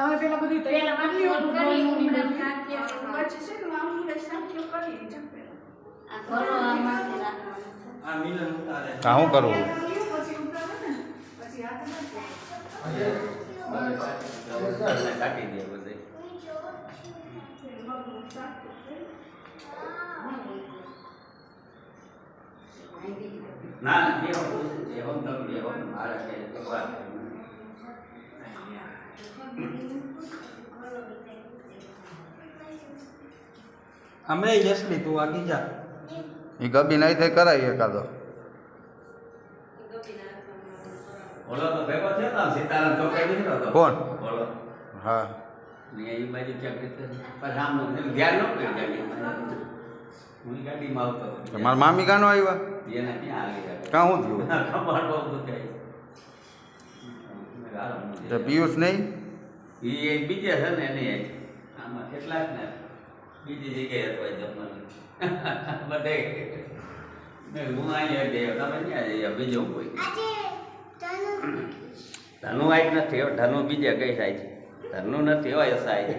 તમે પેલા બધું તૈયાર કરી લ્યો કરી પછી છે ને આમ સાચો કરી જપે આ ઘરો આમાં રાખવાનું આ મિલન ઉતારે હા હું કરું પછી ઉતારે ને પછી હાથમાં કાઢી દે બધે ના દેવો દેવો તો દેવો મારા કે તો વાત અમે જસલી તું આગી જા એ ગબી નહીં થઈ કરાય એકાદો ઓલો તો ભેગો થયો ને સીતારામ ચોકાઈ દીધો તો કોણ? ઓલો હા ને એ બાજુ ક્યાંક પછી આમ ધ્યાન ન કર્યું ગાડીમાં હું ગાડીમાં આવતો મારા મામી કાનો આવ્યા એના ક્યાં આવી કાં હું થયું ખબર બહુ દુખાય તો પિયુષ નહીં એ બીજે છે ને એની આમાં કેટલાક ને બીજી જગ્યાએ હતો જમવાનું બધે હું અહીંયા જઈએ તમે ક્યાં જઈએ બીજું કોઈ ધનુ આઈ નથી ધનુ બીજે કઈ થાય છે ધનુ નથી હોય સાય છે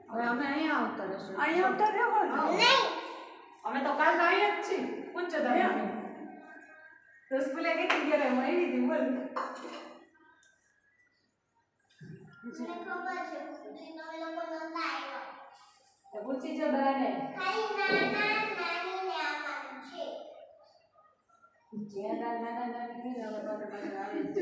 હવે અમે અહીંયા આવતા રહેશું અહીંયા આવતા રહેવાનું અમે તો કાલ અહીંયા જ છીએ ઉચ્ચતા તો સ્કૂલે કેટલી ગયા હું આવી હતી બોલ તો પૂછી જો બધાને જ્યાં નાના નાની કઈ આવે જ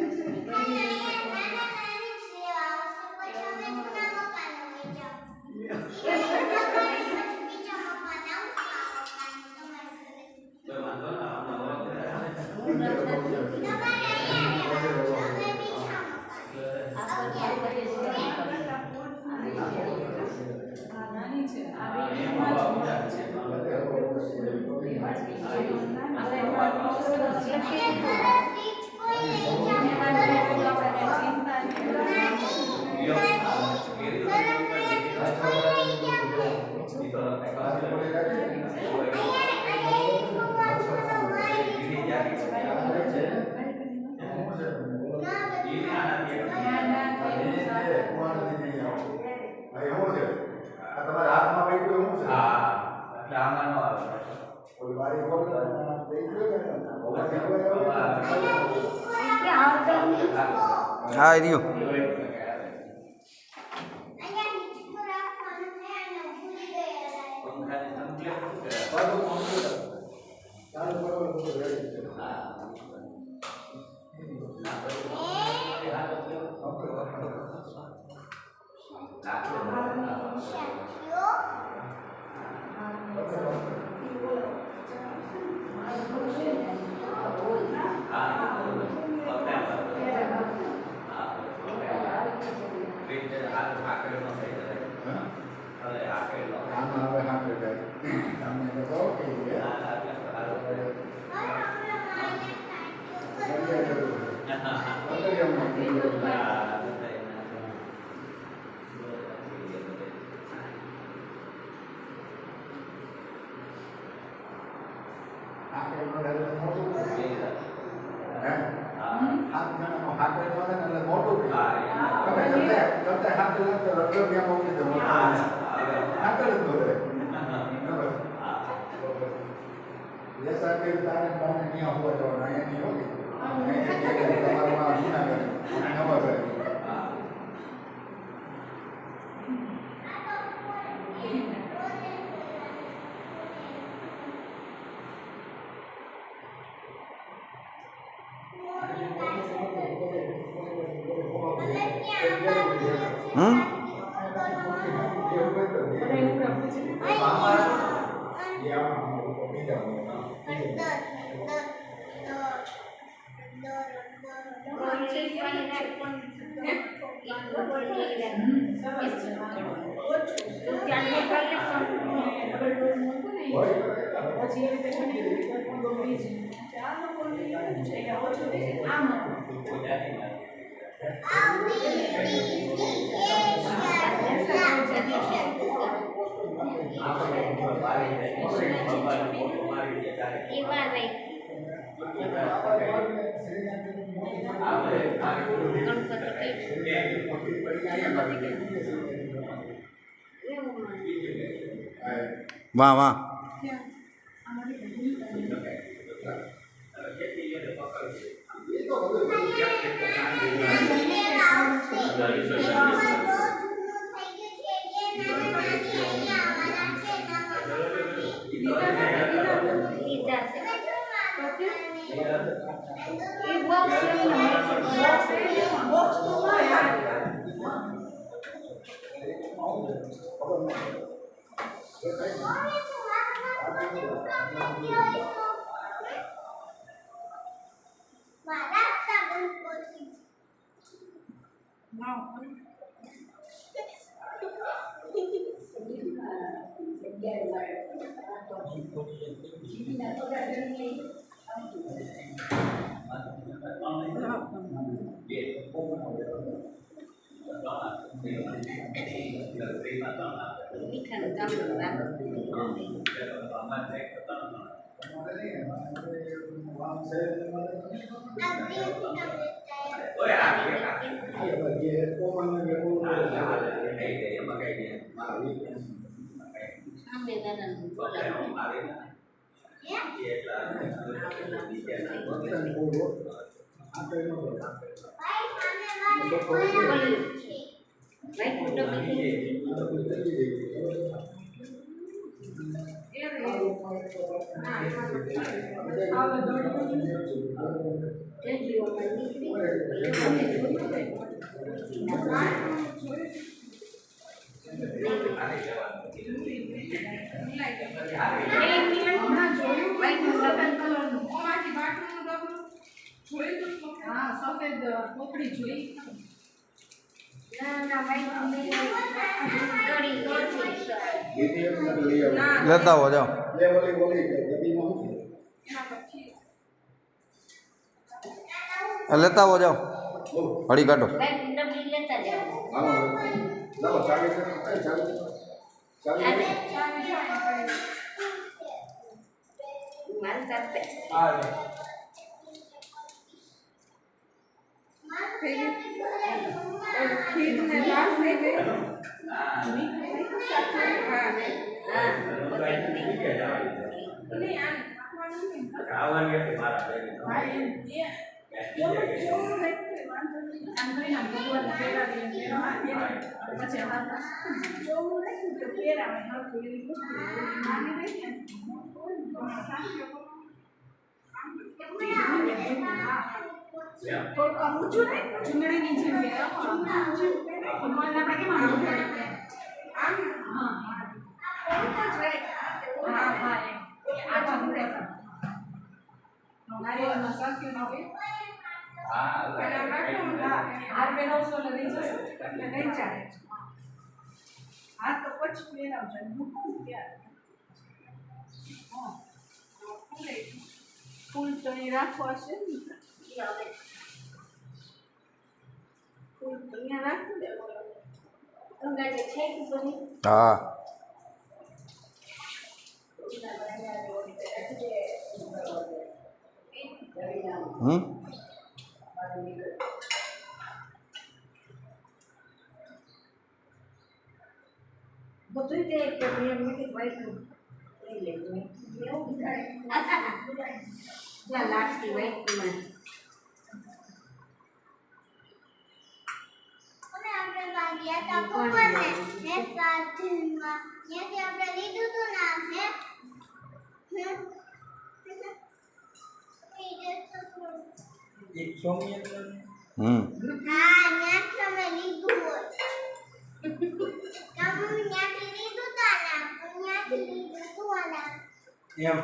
હા રહ્યું વાહ વાહ હા સફેદ કોકડી જોઈ લેતા આવો જાઓ લેતા આવો જાઓ હળી કાઢો ખીર ને દાળ થઈ ગઈ ચૂંદડીની જેમ ફૂલ તો એ રાખવા છે ને ફૂલ તો અહીંયા રાખી દેવાનું ગંગાજી છે કે બની હા બધું તે એક મેં વાઈટ લઈ લેવું એવું થાય લાસ્ટ વાઈટમાં એમ